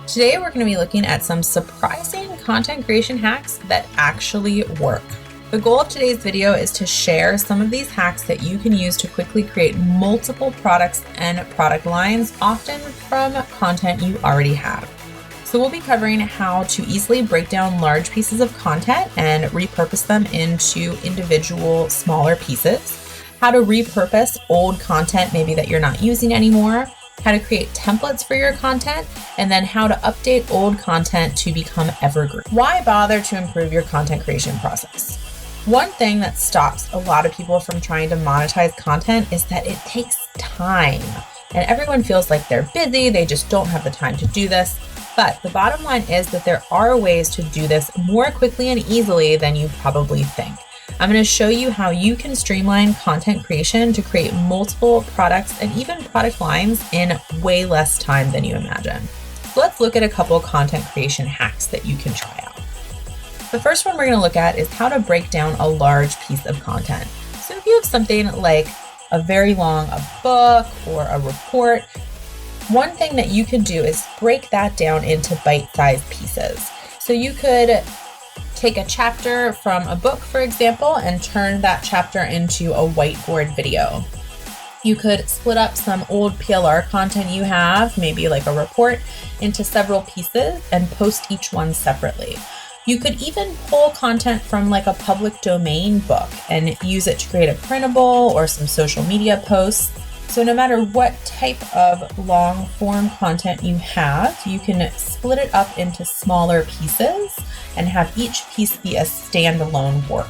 Today we're going to be looking at some surprising content creation hacks that actually work. The goal of today's video is to share some of these hacks that you can use to quickly create multiple products and product lines, often from content you already have. So we'll be covering how to easily break down large pieces of content and repurpose them into individual smaller pieces, how to repurpose old content maybe that you're not using anymore, how to create templates for your content, and then how to update old content to become evergreen. Why bother to improve your content creation process? One thing that stops a lot of people from trying to monetize content is that it takes time. And everyone feels like they're busy, they just don't have the time to do this. But the bottom line is that there are ways to do this more quickly and easily than you probably think. I'm going to show you how you can streamline content creation to create multiple products and even product lines in way less time than you imagine. So let's look at a couple content creation hacks that you can try out. The first one we're going to look at is how to break down a large piece of content. So if you have something like a very long book or a report, one thing that you can do is break that down into bite-sized pieces. So you could take a chapter from a book, for example, and turn that chapter into a whiteboard video. You could split up some old PLR content you have, maybe like a report, into several pieces and post each one separately. You could even pull content from like a public domain book and use it to create a printable or some social media posts. So no matter what type of long form content you have, you can split it up into smaller pieces and have each piece be a standalone work.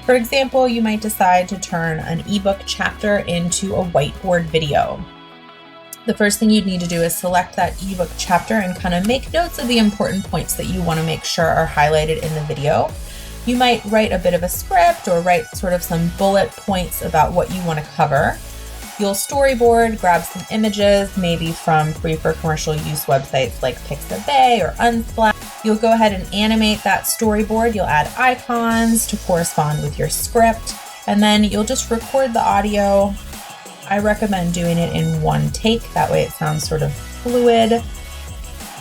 For example, you might decide to turn an ebook chapter into a whiteboard video. The first thing you'd need to do is select that ebook chapter and kind of make notes of the important points that you want to make sure are highlighted in the video. You might write a bit of a script or write sort of some bullet points about what you want to cover. You'll storyboard, grab some images, maybe from free for commercial use websites like Pixabay or Unsplash. You'll go ahead and animate that storyboard. You'll add icons to correspond with your script, and then you'll just record the audio. I recommend doing it in one take. That way it sounds sort of fluid,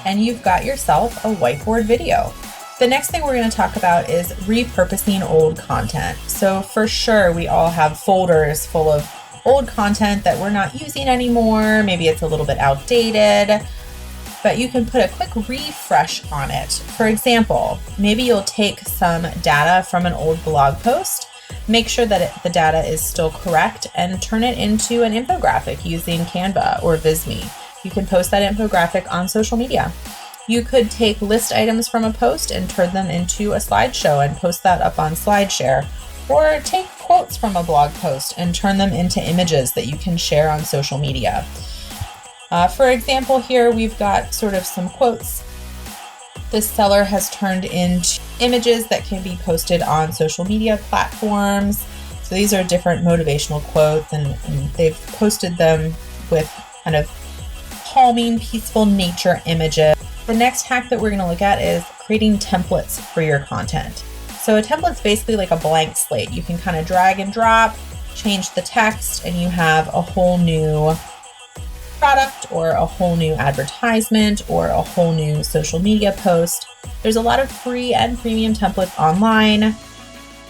and you've got yourself a whiteboard video. The next thing we're going to talk about is repurposing old content. So for sure, we all have folders full of old content that we're not using anymore. Maybe it's a little bit outdated, but you can put a quick refresh on it. For example, maybe you'll take some data from an old blog post, make sure that the data is still correct, and turn it into an infographic using Canva or Visme. You can post that infographic on social media. You could take list items from a post and turn them into a slideshow and post that up on SlideShare, or take quotes from a blog post and turn them into images that you can share on social media. For example, here we've got sort of some quotes this seller has turned into images that can be posted on social media platforms. So these are different motivational quotes, and they've posted them with kind of calming, peaceful nature images. The next hack that we're going to look at is creating templates for your content. So a template's basically like a blank slate. You can kind of drag and drop, change the text, and you have a whole new product or a whole new advertisement or a whole new social media post. There's a lot of free and premium templates online.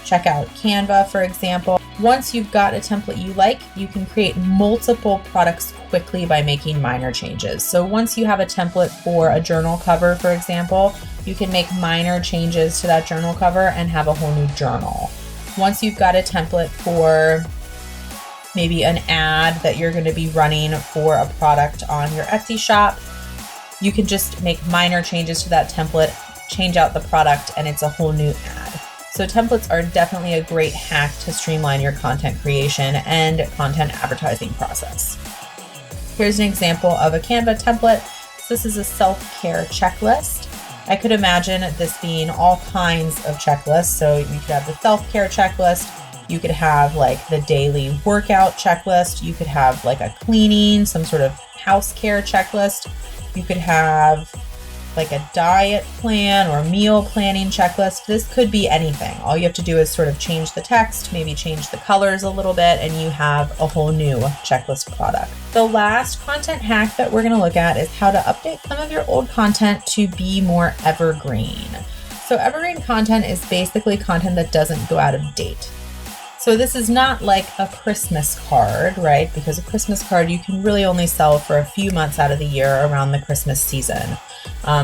Check out Canva, for example. Once you've got a template you like, you can create multiple products quickly by making minor changes. So once you have a template for a journal cover, for example, you can make minor changes to that journal cover and have a whole new journal. Once you've got a template for maybe an ad that you're going to be running for a product on your Etsy shop, you can just make minor changes to that template, change out the product, and it's a whole new ad. So templates are definitely a great hack to streamline your content creation and content advertising process. Here's an example of a Canva template. This is a self-care checklist. I could imagine this being all kinds of checklists. So you could have the self-care checklist. You could have like the daily workout checklist. You could have like a cleaning, some sort of house care checklist. You could have like a diet plan or meal planning checklist. This could be anything. All you have to do is sort of change the text, maybe change the colors a little bit, and you have a whole new checklist product. The last content hack that we're going to look at is how to update some of your old content to be more evergreen. So evergreen content is basically content that doesn't go out of date. So this is not like a Christmas card, right? Because a Christmas card you can really only sell for a few months out of the year around the Christmas season.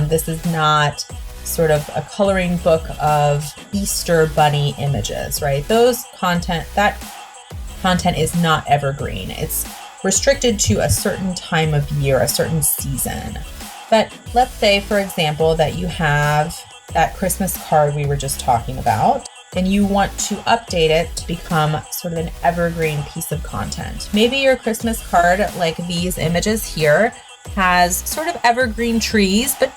This is not sort of a coloring book of Easter bunny images, right? That content is not evergreen. It's restricted to a certain time of year, a certain season. But let's say, for example, that you have that Christmas card we were just talking about, and you want to update it to become sort of an evergreen piece of content. Maybe your Christmas card, like these images here, has sort of evergreen trees, but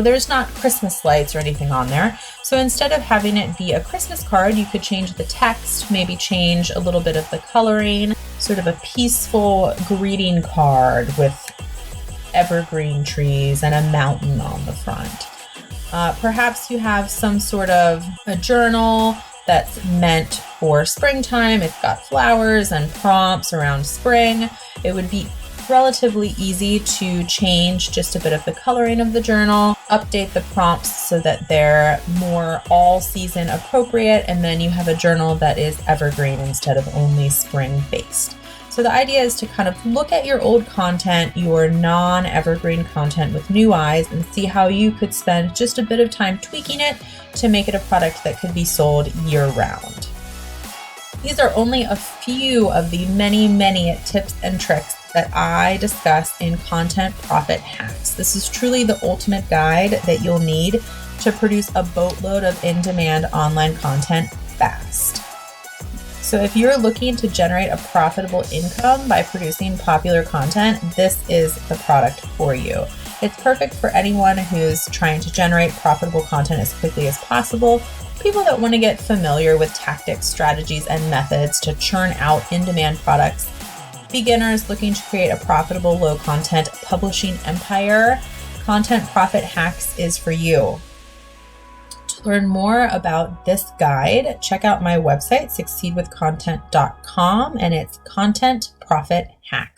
there's not Christmas lights or anything on there. So instead of having it be a Christmas card, you could change the text, maybe change a little bit of the coloring, sort of a peaceful greeting card with evergreen trees and a mountain on the front. Perhaps you have some sort of a journal that's meant for springtime. It's got flowers and prompts around spring. It would be relatively easy to change just a bit of the coloring of the journal, update the prompts so that they're more all season appropriate, and then you have a journal that is evergreen instead of only spring based. So the idea is to kind of look at your old content, your non-evergreen content with new eyes, and see how you could spend just a bit of time tweaking it to make it a product that could be sold year-round. These are only a few of the many, many tips and tricks that I discuss in Content Profit Hacks. This is truly the ultimate guide that you'll need to produce a boatload of in-demand online content fast. So if you're looking to generate a profitable income by producing popular content, this is the product for you. It's perfect for anyone who's trying to generate profitable content as quickly as possible, people that want to get familiar with tactics, strategies, and methods to churn out in-demand products, beginners looking to create a profitable low-content publishing empire. Content Profit Hacks is for you. To learn more about this guide, check out my website, succeedwithcontent.com, and it's Content Profit Hacks.